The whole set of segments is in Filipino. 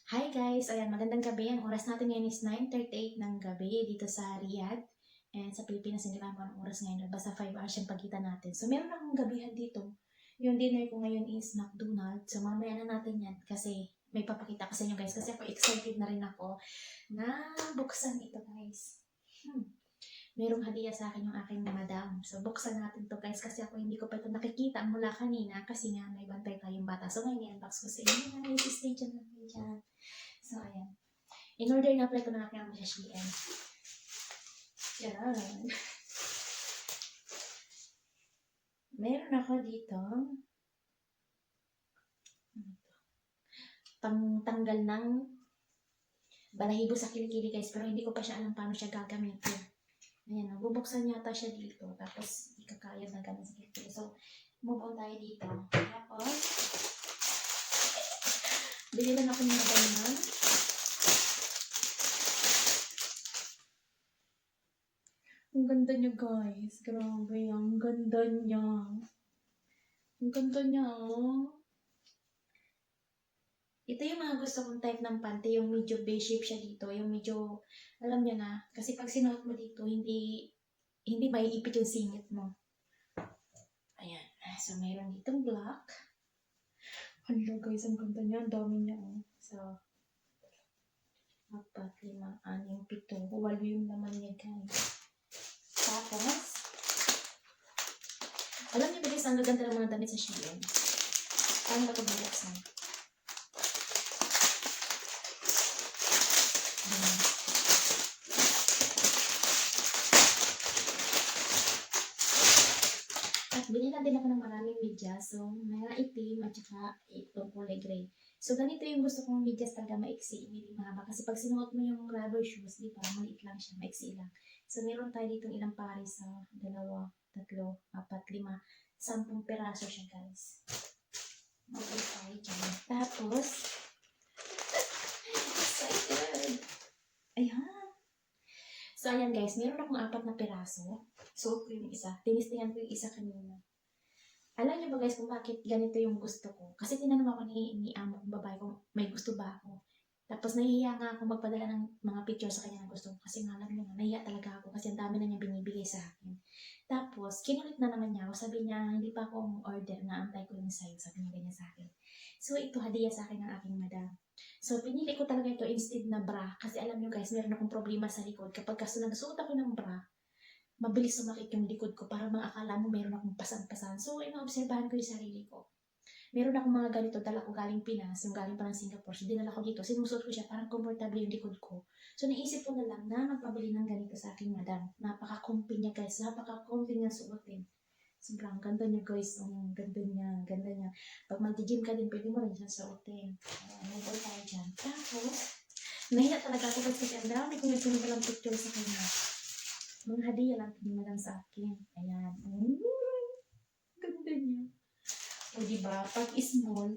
Hi guys! Ayan, magandang gabi. Ang oras natin ngayon is 9:38 ng gabi dito sa Riyadh. And sa Pilipinas, hindi ko alam kung anong oras ngayon. Basta 5 hours yung pagitan natin. So, meron akong gabihan dito. Yung dinner ko ngayon is McDonald's. So, mamaya na natin yan kasi may papakita ko sa inyo guys. Kasi ako excited na rin ako na buksan ito guys. Merong hadiah sa akin yung aking madam. So, buksan natin to guys kasi ako hindi ko pa ito nakikita mula kanina kasi nga may bantay tayong bata. So, ngayon i-unbox ko sa inyo. Stay dyan lang dyan. So, ayan. In-order nga pala ito ng aking ama sa Shein. Yan. Meron ako dito pangtanggal ng balahibo sa kilikili guys. Pero hindi ko pa siya alam paano siya gagamitin. Ayan, bubuksan yata siya dito. Tapos, ikakayod na ganun sa kilikili. So, move on tayo dito. Tapos, bili lang ako ng ganyan. Ang ganda niya guys. Grabe, ang ganda niya. Ang ganda niya, oh. Ito yung mga gusto kong type ng panty, yung medyo V-shape siya dito, yung medyo, alam niyo na, kasi pag sinuot mo dito, hindi maiipit yung singit mo. Ayan. So, mayroon ditong black. Hala guys, ang ganda niya, ang dami niya, oh. So, 4, 5, 6, 7, 8 yung naman niya guys. Tapos, alam niyo ba guys, ang gaganda ng mga damit sa Shein. Paano ba ito bubuksan? At binila din ako ng maraming medyas. So, mga itim at saka itong kulay gray. So, ganito yung gusto kong medyas talaga maiksi, hindi mahaba. Kasi pag sinuot mo yung rubber shoes, di ba, maliit lang siya, maiksi lang. So, meron tayo dito ilang pares sa 2, 3, 4, 5, 10 peraso siya guys. Okay tayo dyan. Tapos, excited! Ayan! So, ayan guys, meron akong 4 na peraso. So, yung isa. Tinistingan ko yung isa kanina. Alam niyo ba guys kung bakit ganito yung gusto ko? Kasi tinanong ako ni amo kong babae kung may gusto ba ako. Tapos nahihiya nga ako magpadala ng mga picture sa kanya na gusto ko. Kasi nga alam niyo nga, nahihiya talaga ako kasi ang dami na niya binibigay sa akin. Tapos, kinulit na naman niya ako. Sabi niya, hindi pa ako order na antay ko yung sa'yo. Sabi niya ganyan sa akin. So, ito hadiah sa akin ng aking madam. So, pinili ko talaga ito instead na bra. Kasi alam niyo guys, meron akong problema sa likod. Kapag kasi nagsuot ako ng bra, mabilis sumakit yung likod ko para akala mo meron akong pasan-pasan. So, ina-obserbahan ko yung sarili ko. Meron akong mga ganito, dala ko galing Pinas, yung galing pa ng Singapore. So, dinala ko dito. Sinusot ko siya, parang comfortable yung likod ko. So, naisip ko na lang na magpabili ng ganito sa aking madam. Napaka-comfy niya, guys. Napaka-comfy niya suotin. Sobrang ganda niya, guys. Ang ganda niya, ganda niya. Pag mag-gym ka din, pwede mo rin siya suotin. Move on tayo dyan. Tapos, nahiya talaga ako kasi ang dami kong nagsinubalang picture sa kanya. Mga hadiah lang din lang sa akin. Ayan. Ganda niya. O diba, pag small,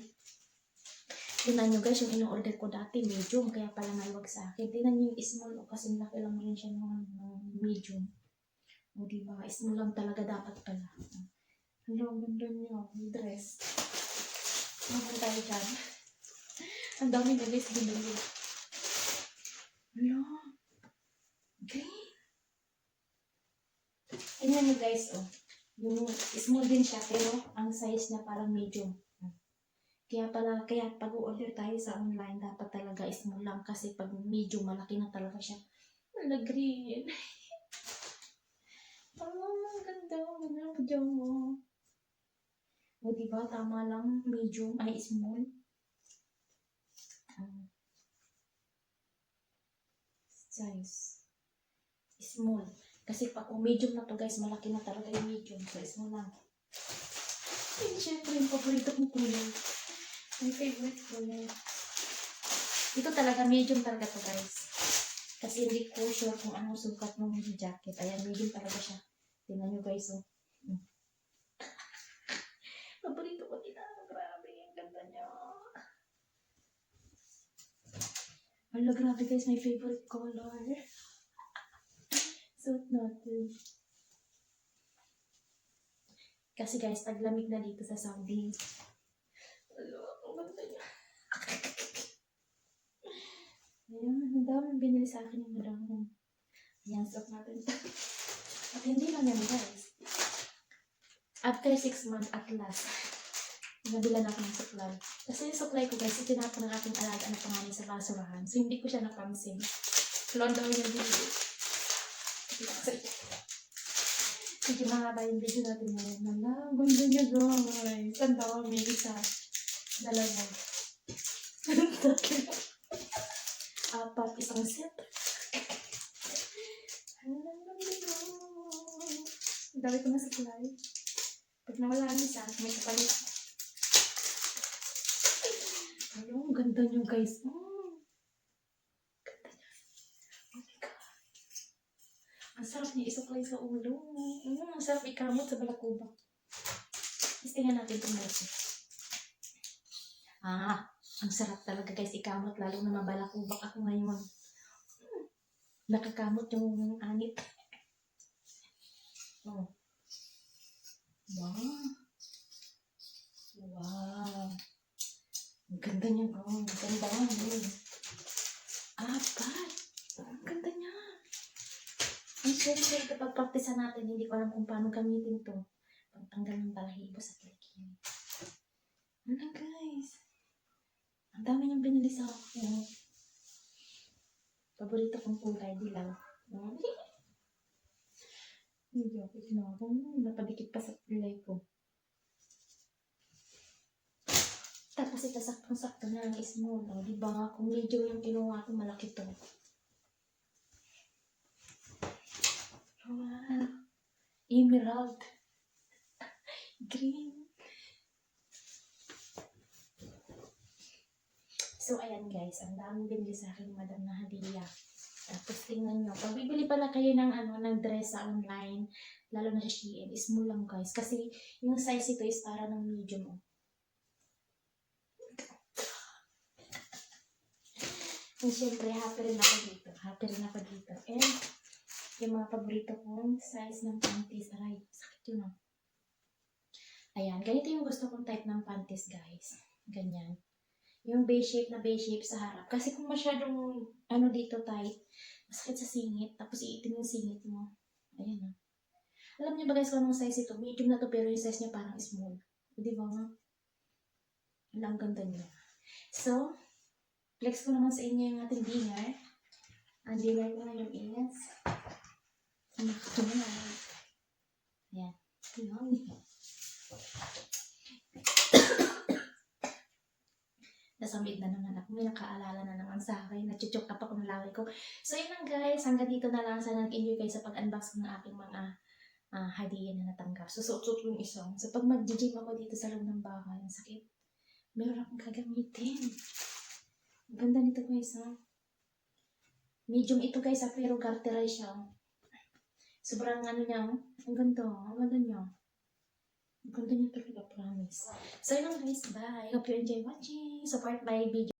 tinan nyo guys, yung in-order ko dati, medium, kaya pala naiwag sa akin. Tinan nyo yung small, o kasi laki lang rin siya ng medium. O diba, small lang talaga dapat pala. Ang ganda niya, yung dress. Mabang tayo dyan. Ang dami na guys, binili. Hala, green. Tingnan nyo guys, oh. Yung small din siya, pero ang size niya parang medium. Kaya pag order tayo sa online, dapat talaga small lang kasi pag medium, malaki na talaga siya. Wala, green. Ang ganda. Ang ganda mo. O diba, tama lang, medium, ay small. Size. Small. Kasi pag medium na to guys, malaki na talaga yung medium. So, small lang. And syempre, yung paborito kong kulay. My favorite kulay. Ito talaga, medium talaga to guys. Kasi hindi ko sure kung anong sukat ng jacket. Ayan, medium talaga siya. Tingnan nyo guys, oh. Paborito ko din. Grabe, ang ganda niya. Hala, grabe guys, my favorite color. Suot natin. Kasi guys, taglamig na dito sa Saudi. Hala, ang ganda niya. daming binili sa akin yung madam. Yan, stop natin. At hindi lang yan, guys. After 6 months at last, nabilan ako ng supply. Kasi yung supply ko, guys, itinapon ng aking alaga na panganay sa basurahan. So, hindi ko siya napansin. Flood daw yung video. Sige, mahaba yung video natin ngayon. Nala, gundo niya, guys. Ang dami, isa. Dalawa. Apat, isang set. Ang dami ko na supply. Pag nawala ang isa, may kapalit. Ayun, ganda niyo guys. Ganda niya. Oh my God. Ang sarap niya isuklay sa ulo. Ang sarap ikamot sa balakubak. Tapos tingnan natin itong mochi. Ang sarap talaga guys ikamot. Lalo na mabalakubak ako ngayon. Nakakamot yung anit. Oh. Wow. Wow. Ang ganda niya, Ang ganda nga. Apat. Ang ganda niya. Ang syempre, kapag practice natin, hindi ko alam kung paano gamitin to. Pagtanggal ng balahibo sa kilikili. Ano guys? Ang dami niyang binili sa akin. Paborito kong kulay, dilaw. Hindi ako ginawa. Napadikit pa sa kulay ko. Tapos ito saktong-sakto na ang small. O, diba nga kung medyo yung kinuha ko, malaki to. Wow. Emerald. Green. So, ayan guys. Ang daming binili sa akin, madam na hadiya. Tapos tingnan nyo. Pag bibili pala kayo ng, ng dress sa online, lalo na sa Shein, small lang guys. Kasi yung size ito is para ng medium. And syempre, happy rin ako dito. And yung mga paborito kong size ng panties. Aray, sakit yun. Ayan, ganito yung gusto kong type ng panties, guys. Ganyan. Yung base shape sa harap. Kasi kung masyadong, dito tight, masakit sa singit, tapos iitim yung singit mo. Ayan. Alam niyo ba guys kung anong size ito? Medium na to, pero yung size niya parang small. Di ba nga? Ang ganda niya. So, flex ko naman sa inyo yung ating dinner. Ang dinner ko ngayon is ito na. Ayan. Nasamid na naman ako. May nakaalala na naman sa akin. Nachuchok up ako ng laway ko. So, yun lang guys. Hanggang dito na lang. Sana nag-enjoy kayo sa pag-unbox ng aking mga hadiah na natanggap. Susuot yung isang. So, pag mag-gym ako dito sa loob ng bahay, ang sakit. Meron akong gagamitin. Ang ganda nito guys, Medium ito guys, pero garterized siya. Sobrang niya, ang ganda niya. Ang ganda niya talaga, promise. So yun guys, bye. Hope you enjoy watching. Support my video.